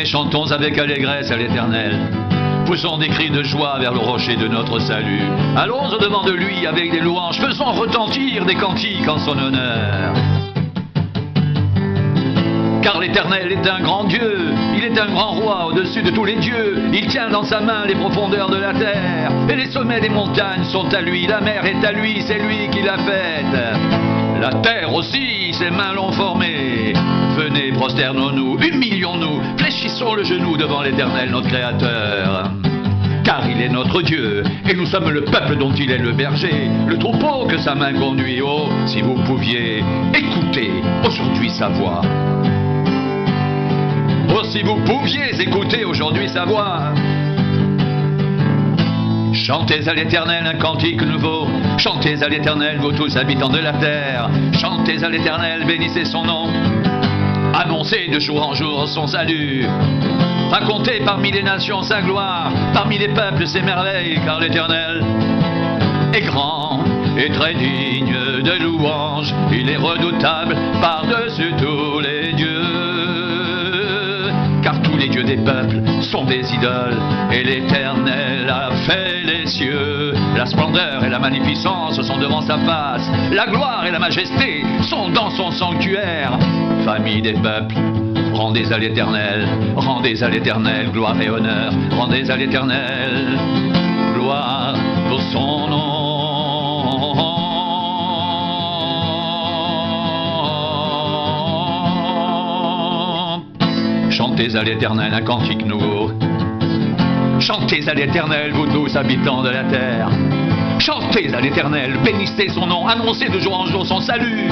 chantons avec allégresse à l'Éternel. Poussons des cris de joie vers le rocher de notre salut. Allons au-devant de lui avec des louanges, faisons retentir des cantiques en son honneur. Car l'Éternel est un grand Dieu, il est un grand roi au-dessus de tous les dieux. Il tient dans sa main les profondeurs de la terre, et les sommets des montagnes sont à lui. La mer est à lui, c'est lui qui l'a faite. La terre aussi, ses mains l'ont formée. Venez, prosternons-nous, humilions-nous, fléchissons le genou devant l'Éternel, notre Créateur. Car il est notre Dieu, et nous sommes le peuple dont il est le berger, le troupeau que sa main conduit. Oh, si vous pouviez écouter aujourd'hui sa voix. Oh, si vous pouviez écouter aujourd'hui sa voix. Chantez à l'Éternel un cantique nouveau. Chantez à l'Éternel, vous tous habitants de la terre. Chantez à l'Éternel, bénissez son nom. Annoncez de jour en jour son salut. Racontez parmi les nations sa gloire, parmi les peuples ses merveilles, car l'Éternel est grand et très digne de louange. Il est redoutable par-dessus tous les dieux. Car tous les dieux des peuples sont des idoles, et l'Éternel a fait les cieux. La splendeur et la magnificence sont devant sa face, la gloire et la majesté sont dans son sanctuaire. Famille des peuples, rendez à l'Éternel gloire et honneur. Rendez à l'Éternel gloire pour son nom. Chantez à l'Éternel un cantique nouveau. Chantez à l'Éternel, vous tous habitants de la terre. Chantez à l'Éternel, bénissez son nom, annoncez de jour en jour son salut.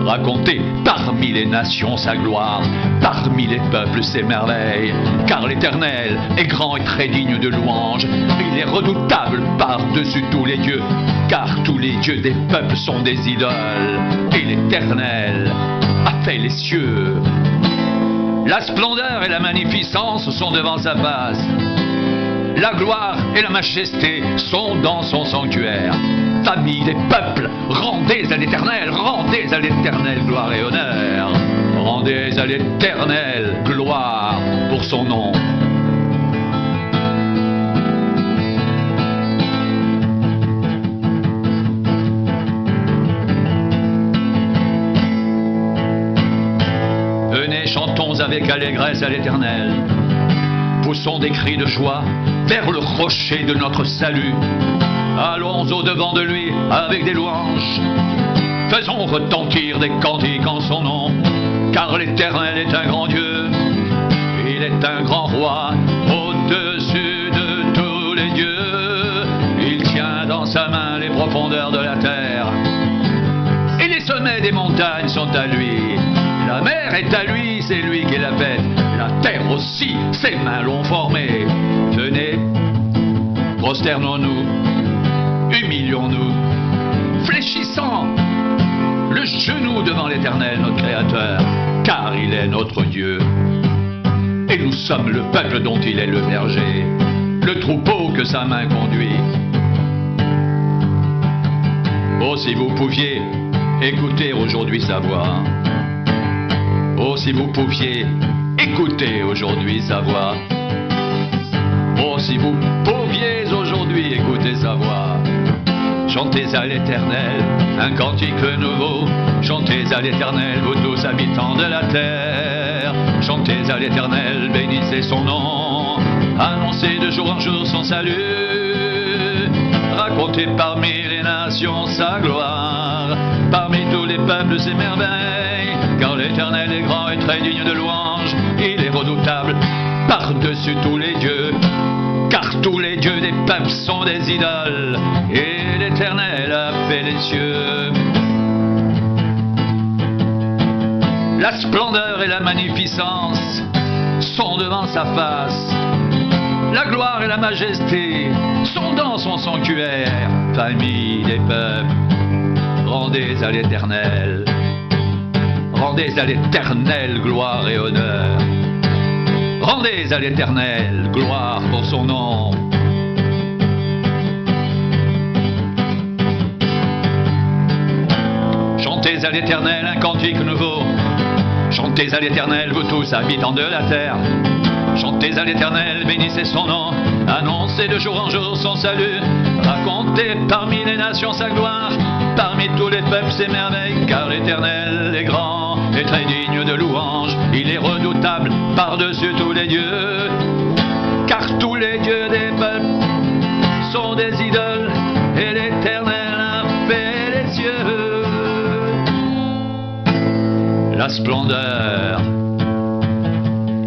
Racontez parmi les nations sa gloire, parmi les peuples ses merveilles. Car l'Éternel est grand et très digne de louange. Il est redoutable par-dessus tous les dieux. Car tous les dieux des peuples sont des idoles. Et l'Éternel a fait les cieux. La splendeur et la magnificence sont devant sa face. La gloire et la majesté sont dans son sanctuaire. Famille des peuples, rendez à l'Éternel gloire et honneur. Rendez à l'Éternel gloire pour son nom. Venez, chantons avec allégresse à l'Éternel. Poussons des cris de joie vers le rocher de notre salut. Allons au-devant de lui avec des louanges. Faisons retentir des cantiques en son nom. Car l'Éternel est un grand Dieu. Il est un grand roi au-dessus de tous les dieux. Il tient dans sa main les profondeurs de la terre. Et les sommets des montagnes sont à lui. La mer est à lui, c'est lui qui l'a faite. La terre aussi, ses mains l'ont formée. Venez, prosternons-nous, humilions-nous, fléchissons le genou devant l'Éternel, notre Créateur, car il est notre Dieu. Et nous sommes le peuple dont il est le berger, le troupeau que sa main conduit. Oh, si vous pouviez écouter aujourd'hui sa voix. Oh, si vous pouviez écouter aujourd'hui sa voix. Oh, si vous pouviez aujourd'hui écouter sa voix. Chantez à l'Éternel un cantique nouveau. Chantez à l'Éternel, vous tous habitants de la terre. Chantez à l'Éternel, bénissez son nom. Annoncez de jour en jour son salut. Racontez parmi les nations sa gloire, parmi tous les peuples ses merveilles. Car l'Éternel est grand et très digne de louange. Il est redoutable par-dessus tous les dieux. Car tous les dieux des peuples sont des idoles. Et l'Éternel a fait les cieux. La splendeur et la magnificence sont devant sa face. La gloire et la majesté sont dans son sanctuaire. Famille des peuples, rendez à l'Éternel. Rendez à l'Éternel gloire et honneur. Rendez à l'Éternel gloire pour son nom. Chantez à l'Éternel un cantique nouveau. Chantez à l'Éternel, vous tous habitants de la terre. Chantez à l'Éternel, bénissez son nom. Annoncez de jour en jour son salut. Racontez parmi les nations sa gloire. Parmi tous les peuples ses merveilles. Car l'Éternel est grand et très digne de louange. Il est redoutable par-dessus tous les dieux. Car tous les dieux des peuples sont des idoles. Et l'Éternel a fait les cieux. La splendeur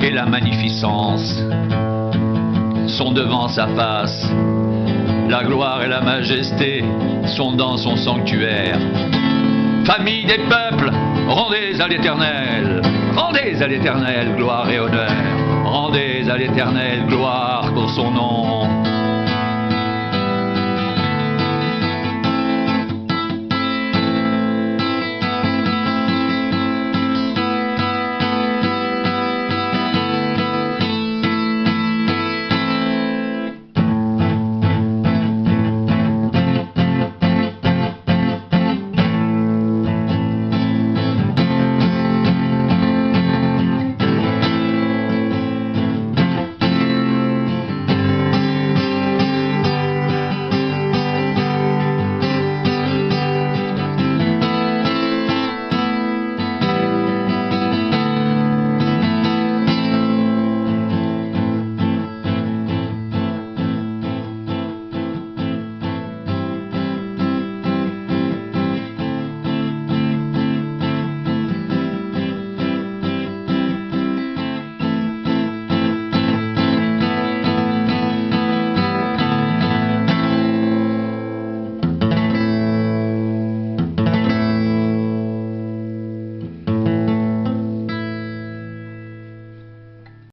et la magnificence sont devant sa face. La gloire et la majesté sont dans son sanctuaire. Famille des peuples, rendez à l'Éternel gloire et honneur. Rendez à l'Éternel gloire pour son nom.